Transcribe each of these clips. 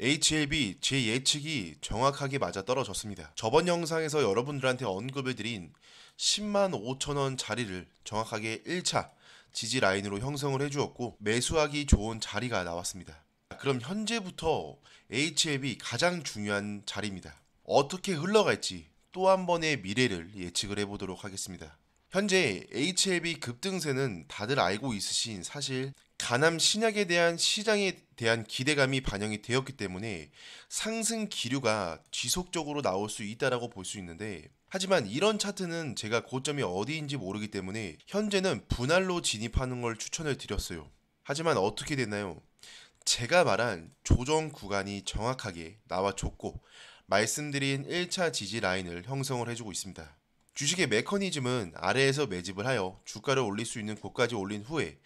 HLB 제 예측이 정확하게 맞아떨어졌습니다. 저번 영상에서 여러분들한테 언급을 드린 10만 5천원 자리를 정확하게 1차 지지 라인으로 형성을 해주었고 매수하기 좋은 자리가 나왔습니다. 그럼 현재부터 HLB 가장 중요한 자리입니다. 어떻게 흘러갈지 또 한 번의 미래를 예측을 해보도록 하겠습니다. 현재 HLB 급등세는 다들 알고 있으신 사실 가남 신약에 대한 시장에 대한 기대감이 반영이 되었기 때문에 상승 기류가 지속적으로 나올 수 있다라고 볼 수 있는데, 하지만 이런 차트는 제가 고점이 어디인지 모르기 때문에 현재는 분할로 진입하는 걸 추천을 드렸어요. 하지만 어떻게 됐나요? 제가 말한 조정 구간이 정확하게 나와줬고 말씀드린 1차 지지 라인을 형성을 해주고 있습니다. 주식의 메커니즘은 아래에서 매집을 하여 주가를 올릴 수 있는 곳까지 올린 후에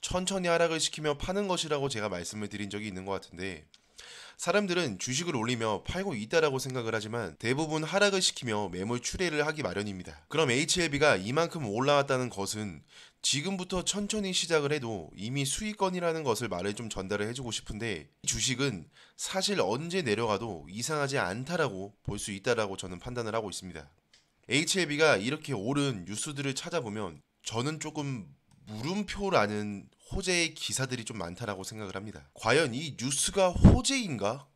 천천히 하락을 시키며 파는 것이라고 제가 말씀을 드린 적이 있는 것 같은데, 사람들은 주식을 올리며 팔고 있다라고 생각을 하지만 대부분 하락을 시키며 매물 출회를 하기 마련입니다. 그럼 HLB가 이만큼 올라왔다는 것은 지금부터 천천히 시작을 해도 이미 수익권이라는 것을 말을 좀 전달을 해주고 싶은데, 이 주식은 사실 언제 내려가도 이상하지 않다라고 볼 수 있다라고 저는 판단을 하고 있습니다. HLB가 이렇게 오른 뉴스들을 찾아보면 저는 조금 물음표라는 호재의 기사들이 좀 많다라고 생각을 합니다. 과연 이 뉴스가 호재인가?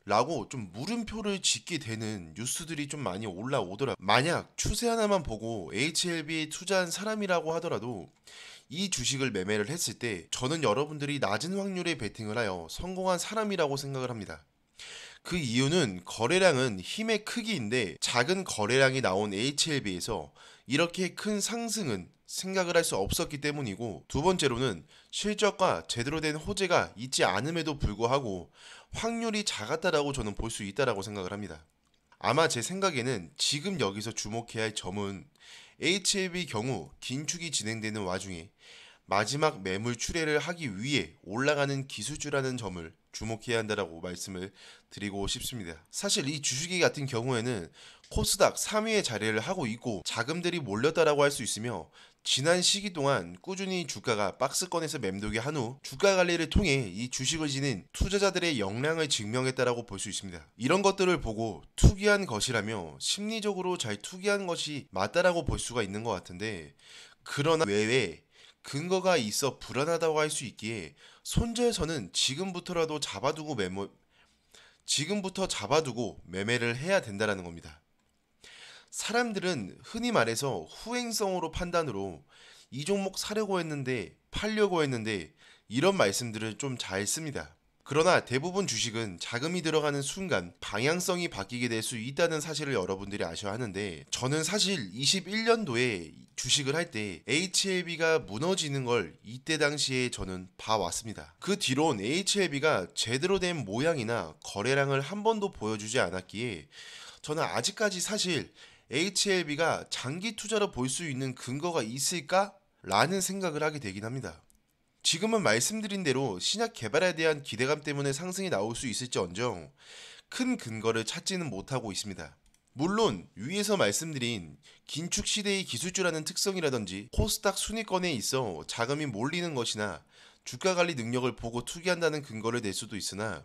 라고 좀 물음표를 짓게 되는 뉴스들이 좀 많이 올라오더라고요. 만약 추세 하나만 보고 HLB에 투자한 사람이라고 하더라도 이 주식을 매매를 했을 때 저는 여러분들이 낮은 확률의 베팅을 하여 성공한 사람이라고 생각을 합니다. 그 이유는 거래량은 힘의 크기인데 작은 거래량이 나온 HLB에서 이렇게 큰 상승은 생각을 할 수 없었기 때문이고, 두 번째로는 실적과 제대로 된 호재가 있지 않음에도 불구하고 확률이 작았다라고 저는 볼 수 있다라고 생각을 합니다. 아마 제 생각에는 지금 여기서 주목해야 할 점은 HLB 경우 긴축이 진행되는 와중에 마지막 매물 출회를 하기 위해 올라가는 기술주라는 점을 주목해야 한다라고 말씀을 드리고 싶습니다. 사실 이 주식이 같은 경우에는 코스닥 3위의 자리를 하고 있고 자금들이 몰렸다라고 할 수 있으며, 지난 시기 동안 꾸준히 주가가 박스권에서 맴돌게 한 후 주가 관리를 통해 이 주식을 지닌 투자자들의 역량을 증명했다라고 볼 수 있습니다. 이런 것들을 보고 투기한 것이라며 심리적으로 잘 투기한 것이 맞다라고 볼 수가 있는 것 같은데, 그러나 외에 근거가 있어 불안하다고 할 수 있기에 손절선은 지금부터 잡아두고 매매를 해야 된다라는 겁니다. 사람들은 흔히 말해서 후행성으로 판단으로 이 종목 사려고 했는데 팔려고 했는데 이런 말씀들을 좀 잘 씁니다. 그러나 대부분 주식은 자금이 들어가는 순간 방향성이 바뀌게 될 수 있다는 사실을 여러분들이 아셔야 하는데, 저는 사실 21년도에 주식을 할 때 HLB가 무너지는 걸 이때 당시에 저는 봐왔습니다. 그 뒤론 HLB가 제대로 된 모양이나 거래량을 한 번도 보여주지 않았기에 저는 아직까지 사실 HLB가 장기 투자로 볼 수 있는 근거가 있을까? 라는 생각을 하게 되긴 합니다. 지금은 말씀드린 대로 신약 개발에 대한 기대감 때문에 상승이 나올 수 있을지언정 큰 근거를 찾지는 못하고 있습니다. 물론 위에서 말씀드린 긴축 시대의 기술주라는 특성이라든지 코스닥 순위권에 있어 자금이 몰리는 것이나 주가 관리 능력을 보고 투기한다는 근거를 낼 수도 있으나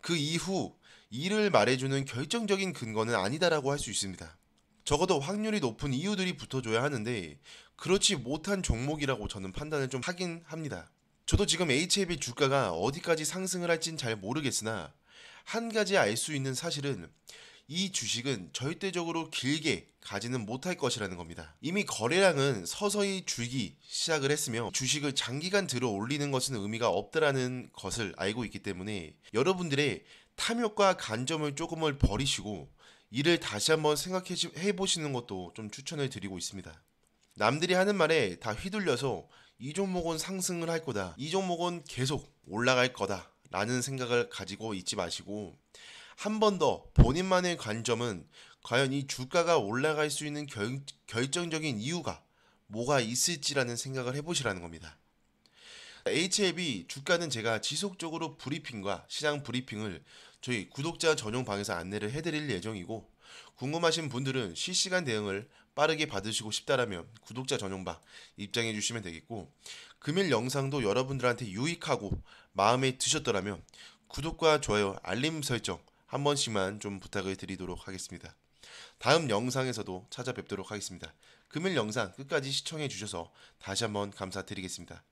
그 이후 이를 말해주는 결정적인 근거는 아니다라고 할 수 있습니다. 적어도 확률이 높은 이유들이 붙어줘야 하는데 그렇지 못한 종목이라고 저는 판단을 좀 하긴 합니다. 저도 지금 HLB 주가가 어디까지 상승을 할진 잘 모르겠으나 한 가지 알 수 있는 사실은 이 주식은 절대적으로 길게 가지는 못할 것이라는 겁니다. 이미 거래량은 서서히 줄기 시작을 했으며 주식을 장기간 들어 올리는 것은 의미가 없다라는 것을 알고 있기 때문에 여러분들의 탐욕과 간점을 조금을 버리시고 이를 다시 한번 생각해 보시는 것도 좀 추천을 드리고 있습니다. 남들이 하는 말에 다 휘둘려서 이 종목은 상승을 할 거다, 이 종목은 계속 올라갈 거다 라는 생각을 가지고 있지 마시고 한 번 더 본인만의 관점은 과연 이 주가가 올라갈 수 있는 결정적인 이유가 뭐가 있을지라는 생각을 해보시라는 겁니다. HLB 주가는 제가 지속적으로 브리핑과 시장 브리핑을 저희 구독자 전용 방에서 안내를 해드릴 예정이고, 궁금하신 분들은 실시간 대응을 빠르게 받으시고 싶다라면 구독자 전용방 입장해 주시면 되겠고, 금일 영상도 여러분들한테 유익하고 마음에 드셨더라면 구독과 좋아요, 알림 설정 한 번씩만 좀 부탁을 드리도록 하겠습니다. 다음 영상에서도 찾아뵙도록 하겠습니다. 금일 영상 끝까지 시청해 주셔서 다시 한번 감사드리겠습니다.